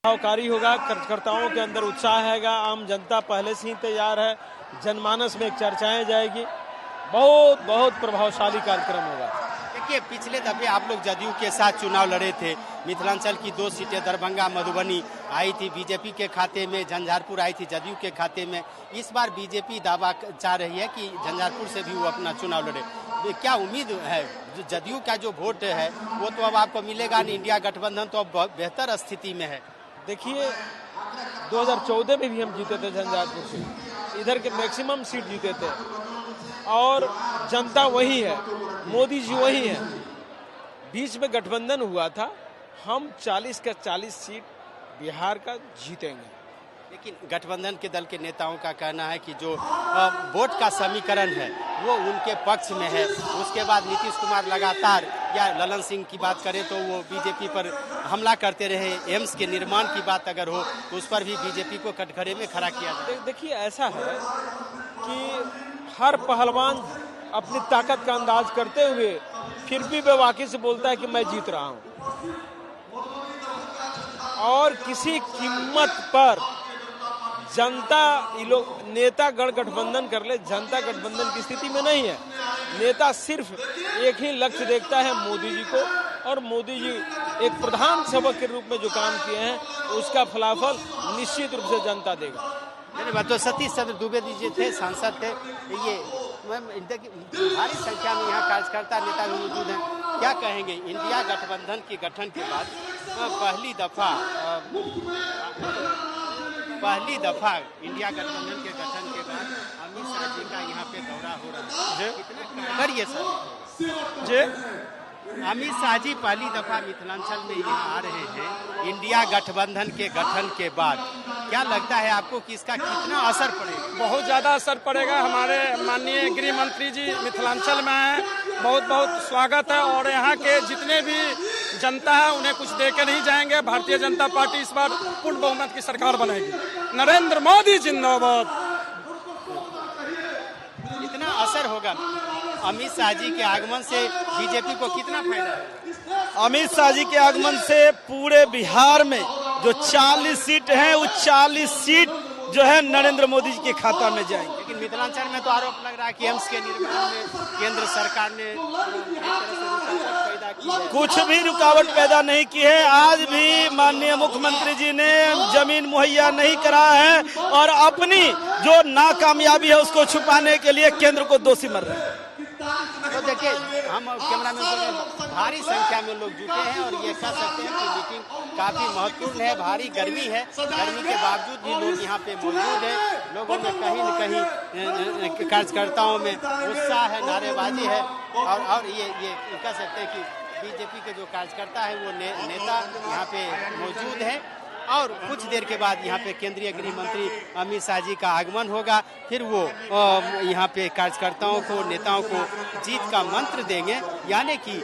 प्रभावकारी होगा, कार्यकर्ताओं के अंदर उत्साह हैगा, आम जनता पहले से ही तैयार है, जनमानस में चर्चाएं जाएगी, बहुत बहुत प्रभावशाली कार्यक्रम होगा। देखिए, पिछले दफे आप लोग जदयू के साथ चुनाव लड़े थे, मिथिलांचल की 2 सीटें दरभंगा मधुबनी आई थी बीजेपी के खाते में, झंझारपुर आई थी जदयू के खाते में। इस बार बीजेपी दावा चाह रही है कि झंझारपुर से भी वो अपना चुनाव लड़े। क्या उम्मीद है? जदयू का जो वोट है वो तो अब आपको मिलेगा नहीं, इंडिया गठबंधन तो अब बहुत बेहतर स्थिति में है। देखिए, 2014 में भी हम जीते थे झंझारपुर से, इधर के मैक्सिमम सीट जीते थे और जनता वही है, मोदी जी वही है। बीच में गठबंधन हुआ था, हम 40 का 40 सीट बिहार का जीतेंगे। लेकिन गठबंधन के दल के नेताओं का कहना है कि जो वोट का समीकरण है वो उनके पक्ष में है। उसके बाद नीतीश कुमार लगातार, या ललन सिंह की बात करें तो वो बीजेपी पर हमला करते रहे। एम्स के निर्माण की बात अगर हो तो उस पर भी बीजेपी को कटघरे में खड़ा किया जाए। देखिए, ऐसा है कि हर पहलवान अपनी ताकत का अंदाज करते हुए फिर भी बेबाकी से बोलता है कि मैं जीत रहा हूं, और किसी कीमत पर जनता, ये लोग नेता गठबंधन कर ले, जनता गठबंधन की स्थिति में नहीं है। नेता सिर्फ एक ही लक्ष्य देखता है, मोदी जी को, और मोदी जी एक प्रधान सेवक के रूप में जो काम किए हैं उसका फलाफल निश्चित रूप से जनता देगा। नहीं, तो सतीश चंद्र दुबे जी थे, सांसद थे, ये भारी संख्या में यहाँ कार्यकर्ता नेता भी मौजूद हैं। क्या कहेंगे, इंडिया गठबंधन के गठन के बाद पहली दफा इंडिया गठबंधन के गठन के बाद अमित शाह जी का यहाँ पे दौरा हो रहा है, कितना कारगर ये सब? अमित शाह जी पहली दफा मिथिलांचल में यहाँ आ रहे हैं इंडिया गठबंधन के गठन के बाद। क्या लगता है आपको कि इसका कितना असर पड़ेगा? बहुत ज़्यादा असर पड़ेगा। हमारे माननीय गृह मंत्री जी मिथिलांचल में हैं, बहुत बहुत स्वागत है, और यहाँ के जितने भी जनता है उन्हें कुछ दे के नहीं जाएंगे। भारतीय जनता पार्टी इस बार पूर्ण बहुमत की सरकार बनेगी। नरेंद्र मोदी जिंदाबाद। कितना असर होगा अमित शाह जी के आगमन से, बीजेपी को कितना फायदा है? अमित शाह जी के आगमन से पूरे बिहार में जो 40 सीट हैं, वो 40 सीट जो है नरेंद्र मोदी जी के खाता में जाएंगे। लेकिन मिथिलांचल में तो आरोप लग रहा है कि एम्स के निर्माण में केंद्र सरकार ने पैदा की है। कुछ भी रुकावट पैदा नहीं की है। आज भी माननीय मुख्यमंत्री जी ने जमीन मुहैया नहीं करा है, और अपनी जो नाकामयाबी है उसको छुपाने के लिए केंद्र को दोषी मर रहे हैं। तो देखिए, हम कैमरामैन को, भारी संख्या में लोग जुटे हैं और ये कह सकते हैं कि मीटिंग काफी महत्वपूर्ण है। भारी गर्मी है, गर्मी के बावजूद भी लोग यहाँ पे मौजूद हैं। लोगों में कहीं न कहीं कार्यकर्ताओं में उत्साह है, नारेबाजी है, और ये कह सकते हैं कि बीजेपी के जो कार्यकर्ता है वो नेता यहाँ पे मौजूद है। और कुछ देर के बाद यहाँ पे केंद्रीय गृह मंत्री अमित शाह जी का आगमन होगा, फिर वो यहाँ पे कार्यकर्ताओं को, नेताओं को जीत का मंत्र देंगे। यानी कि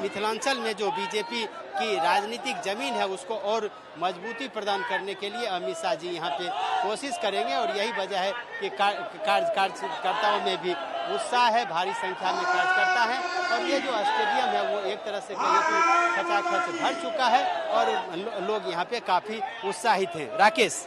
मिथिलांचल में जो बीजेपी की राजनीतिक जमीन है उसको और मजबूती प्रदान करने के लिए अमित शाह जी यहाँ पे कोशिश करेंगे, और यही वजह है कि कार्यकर्ताओं में भी उत्साह है, भारी संख्या में कार्यकर्ता है, और ये जो स्टेडियम है वो एक तरह से कहिए कि खचाखच भर चुका है और लोग यहाँ पे काफी उत्साहित हैं। राकेश,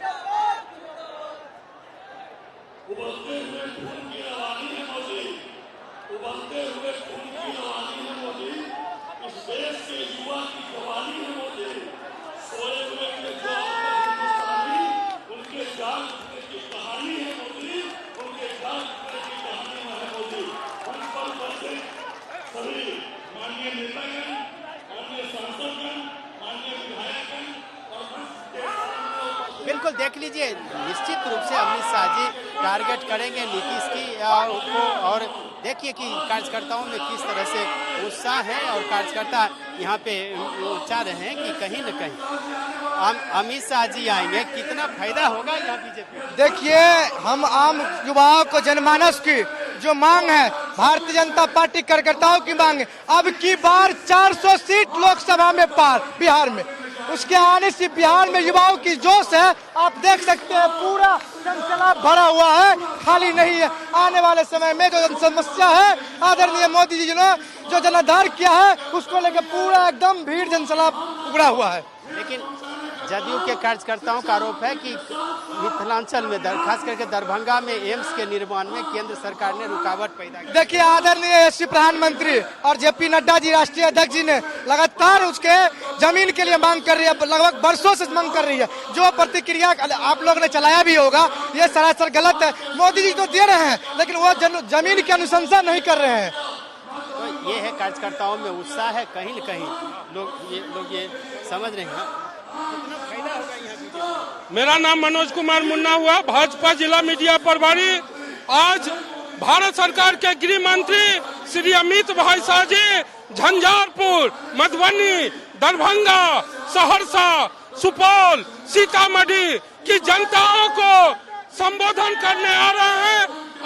बिल्कुल देख लीजिए, निश्चित रूप से अमित शाह जी टारगेट करेंगे नीतीश की को, और देखिए कि कार्यकर्ताओं में किस तरह से उत्साह है, और कार्यकर्ता यहाँ पे चाह रहे हैं कि कहीं न कहीं अमित शाह जी आएंगे, कितना फायदा होगा यहाँ बीजेपी। देखिए, हम आम युवाओं को, जनमानस की जो मांग है, भारतीय जनता पार्टी कार्यकर्ताओं की मांग है, अब की बार 400 सीट लोकसभा में पार बिहार में, उसके आने से बिहार में युवाओं की जोश है। आप देख सकते हैं पूरा जनसैलाब भरा हुआ है, खाली नहीं है। आने वाले समय में जो समस्या है, आदरणीय मोदी जी ने जो जनाधार किया है उसको लेकर पूरा एकदम भीड़ जनसैलाब उगड़ा हुआ है। लेकिन जदयू के कार्यकर्ताओं का आरोप है कि मिथिलांचल में खास करके दरभंगा में एम्स के निर्माण में केंद्र सरकार ने रुकावट पैदा की। देखिए आदरणीय यशस्वी प्रधानमंत्री और जेपी नड्डा जी राष्ट्रीय अध्यक्ष जी ने लगातार उसके जमीन के लिए मांग कर रही है, लगभग वर्षों से मांग कर रही है। जो प्रतिक्रिया आप लोग ने चलाया भी होगा ये सरासर गलत है। मोदी जी तो दे रहे हैं लेकिन वो जमीन की अनुशंसा नहीं कर रहे हैं। तो ये है कार्यकर्ताओं में उत्साह है, कहीं न कहीं लोग ये समझ रहे हैं। कितना फायदा होगा यहाँ बीजेपी? मेरा नाम मनोज कुमार मुन्ना हुआ, भाजपा जिला मीडिया प्रभारी। आज भारत सरकार के गृह मंत्री श्री अमित भाई शाह जी झंझारपुर, मधुबनी, दरभंगा, सहरसा, सुपौल, सीतामढ़ी की जनताओं को संबोधन करने आ रहे हैं।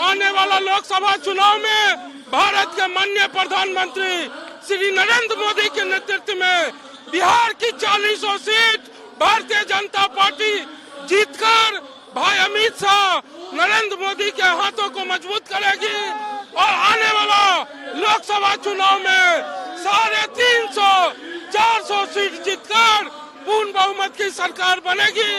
आने वाला लोकसभा चुनाव में भारत के माननीय प्रधानमंत्री श्री नरेंद्र मोदी के नेतृत्व में बिहार की 40 सीट भारतीय जनता पार्टी जीतकर भाई अमित शाह नरेंद्र मोदी के हाथों को मजबूत करेगी और आने वाला लोकसभा चुनाव में 350-400 सीट जीतकर पूर्ण बहुमत की सरकार बनेगी।